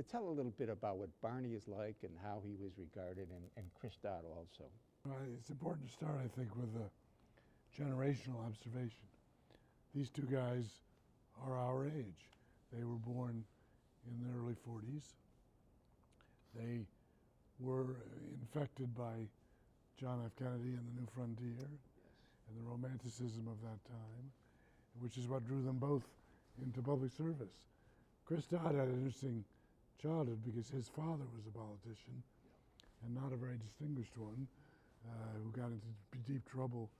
But tell a little bit about what Barney is like and how he was regarded, and Chris Dodd also. It's important to start, I think, with a generational observation. These two guys are our age. They were born in the early 40s. They were infected by John F. Kennedy and the New Frontier and the romanticism of that time, which is what drew them both into public service. Chris Dodd had an interesting childhood because his father was a politician, and not a very distinguished one, who got into deep trouble,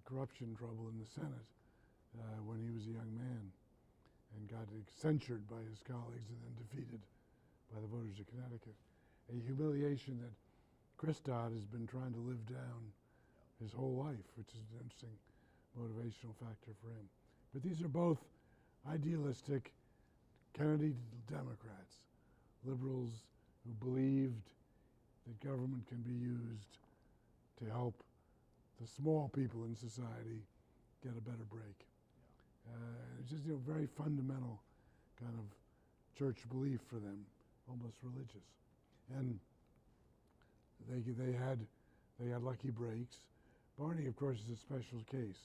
corruption trouble in the Senate when he was a young man, and got censured by his colleagues and then defeated by the voters of Connecticut. A humiliation that Chris Dodd has been trying to live down his whole life, which is an interesting motivational factor for him. But these are both idealistic Kennedy Democrats, liberals who believed that government can be used to help the small people in society get a better break. It's just very fundamental kind of church belief for them, almost religious. And they had lucky breaks. Barney, of course, is a special case.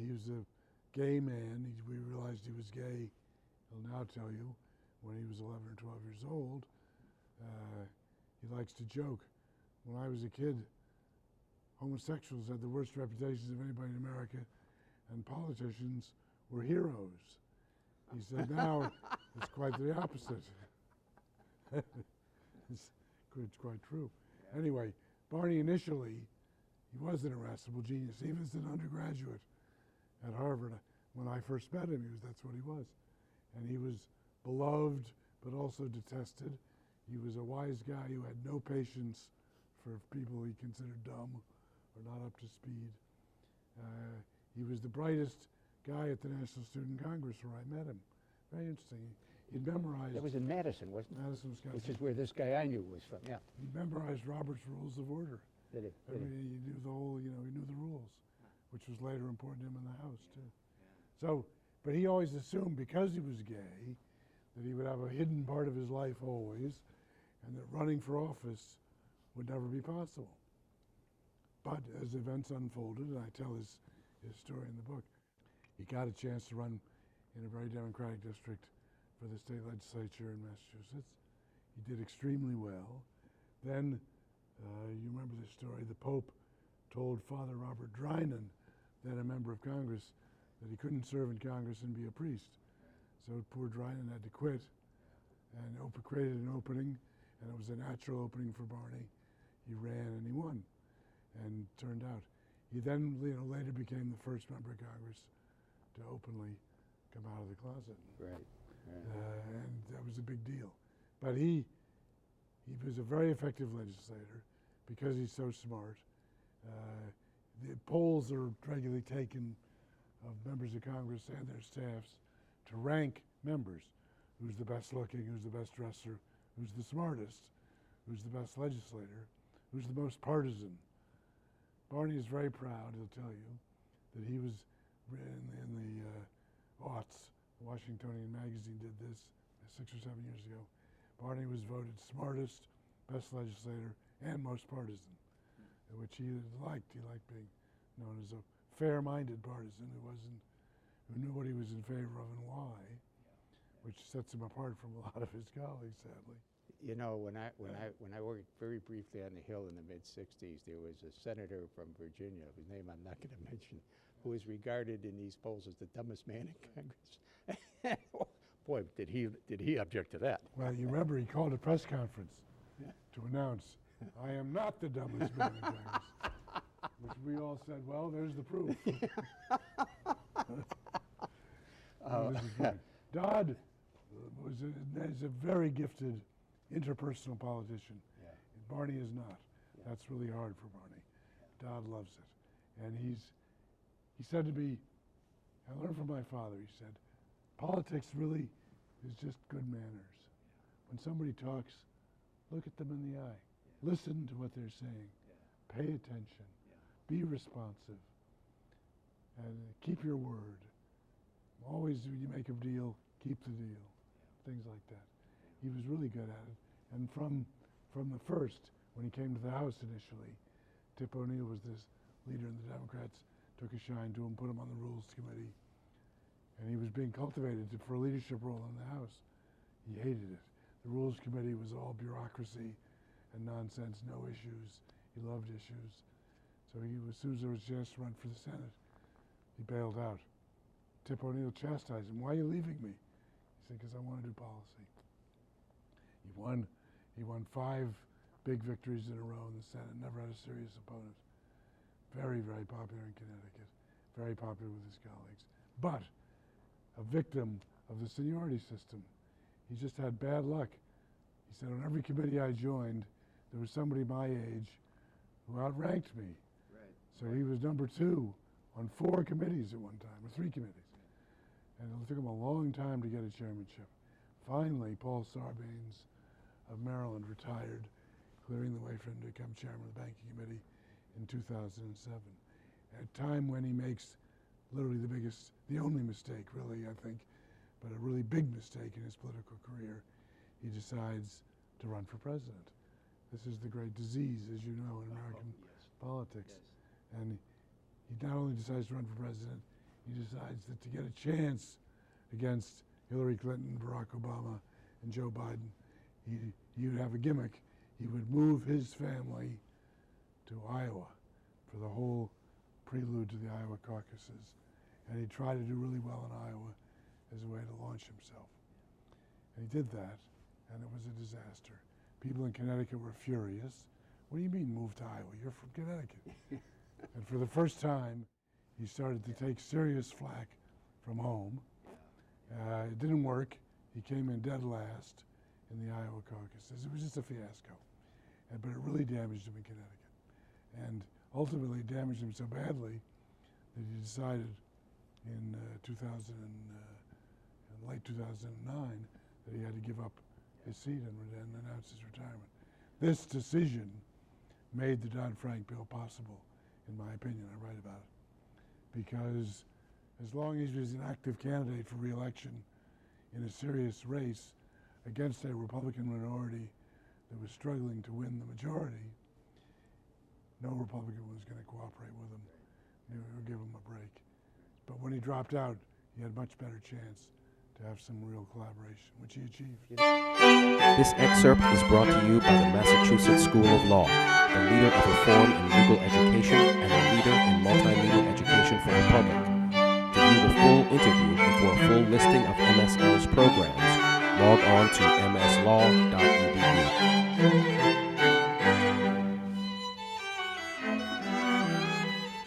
He was a gay man. We realized he was gay, he'll now tell you, when he was 11 or 12 years old. He likes to joke. When I was a kid, homosexuals had the worst reputations of anybody in America, and politicians were heroes. He said now it's quite the opposite. It's quite true. Anyway, Barney initially, he was an irascible genius. Even as an undergraduate at Harvard, when I first met him, that's what he was. And he was beloved, but also detested. He was a wise guy who had no patience for people he considered dumb or not up to speed. He was the brightest guy at the National Student Congress where I met him. Very interesting. He'd memorized... That was in Madison, wasn't it? Madison, Wisconsin. Which is where this guy I knew was from, yeah. He memorized Robert's Rules of Order. Did he? He knew the whole, he knew the rules, which was later important to him in the House, too. So, but he always assumed because he was gay that he would have a hidden part of his life always, and that running for office would never be possible. But as events unfolded, and I tell his story in the book, he got a chance to run in a very Democratic district for the state legislature in Massachusetts. He did extremely well. Then, you remember this story, the Pope told Father Robert Drinan, then a member of Congress, that he couldn't serve in Congress and be a priest. So poor Drinan had to quit and created an opening, and it was a natural opening for Barney. He ran and he won, and turned out. He then later became the first member of Congress to openly come out of the closet. Right. And that was a big deal. But he was a very effective legislator because he's so smart. The polls are regularly taken of members of Congress and their staffs to rank members. Who's the best looking, who's the best dresser, who's the smartest, who's the best legislator, who's the most partisan. Barney is very proud, he'll tell you, that he was in the aughts. The Washingtonian magazine did this 6 or 7 years ago. Barney was voted smartest, best legislator, and most partisan, which he liked. He liked being known as a fair-minded partisan who knew what he was in favor of and why, which sets him apart from a lot of his colleagues, sadly. You know, when I worked very briefly on the Hill in the mid-'60s, there was a senator from Virginia, whose name I'm not going to mention, who was regarded in these polls as the dumbest man in Congress. Boy, did he object to that. Well, you remember he called a press conference to announce, I am not the dumbest man in Congress, which we all said, well, there's the proof. Dodd is a very gifted interpersonal politician. Yeah. Barney is not. Yeah. That's really hard for Barney. Dodd loves it. And he said to me, I learned from my father, he said, politics really is just good manners. When somebody talks, look at them in the eye. Listen to what they're saying. Pay attention. Be responsive. And keep your word. Always, when you make a deal, keep the deal. Things like that. he was really good at it. And from the first, when he came to the House initially, Tip O'Neill was this leader, and the Democrats took a shine to him, put him on the Rules Committee, and he was being cultivated for a leadership role in the House. He hated it. The Rules Committee was all bureaucracy and nonsense, no issues. He loved issues. So as soon as there was a chance to run for the Senate, he bailed out. Tip O'Neill chastised him. "Why are you leaving me?" He said, "Because I want to do policy." He won 5 big victories in a row in the Senate, never had a serious opponent. Very, very popular in Connecticut, very popular with his colleagues. But a victim of the seniority system. He just had bad luck. He said, on every committee I joined, there was somebody my age who outranked me. Right. So he was number 2 on 4 committees at one time, or 3 committees. And it took him a long time to get a chairmanship. Finally, Paul Sarbanes of Maryland retired, clearing the way for him to become chairman of the Banking Committee in 2007. At a time when he makes literally the only mistake, really, I think, but a really big mistake in his political career, he decides to run for president. This is the great disease, as you know, in American politics. Yes. And he not only decides to run for president, he decides that to get a chance against Hillary Clinton, Barack Obama, and Joe Biden, he would have a gimmick. He would move his family to Iowa for the whole prelude to the Iowa caucuses. And he tried to do really well in Iowa as a way to launch himself. And he did that, and it was a disaster. People in Connecticut were furious. "What do you mean move to Iowa? You're from Connecticut." And for the first time, he started to take serious flack from home. It didn't work. He came in dead last in the Iowa caucuses. It was just a fiasco. But it really damaged him in Connecticut. And ultimately damaged him so badly that he decided in late 2009 that he had to give up his seat and announce his retirement. This decision made the Dodd-Frank bill possible, in my opinion. I write about it. Because as long as he was an active candidate for re-election in a serious race against a Republican minority that was struggling to win the majority, no Republican was going to cooperate with him or give him a break. But when he dropped out, he had a much better chance to have some real collaboration, which he achieved. This excerpt is brought to you by the Massachusetts School of Law, the leader of reform in legal education and a leader in multilingual education for the public. To view the full interview and for a full listing of MSL's programs, log on to mslaw.edu.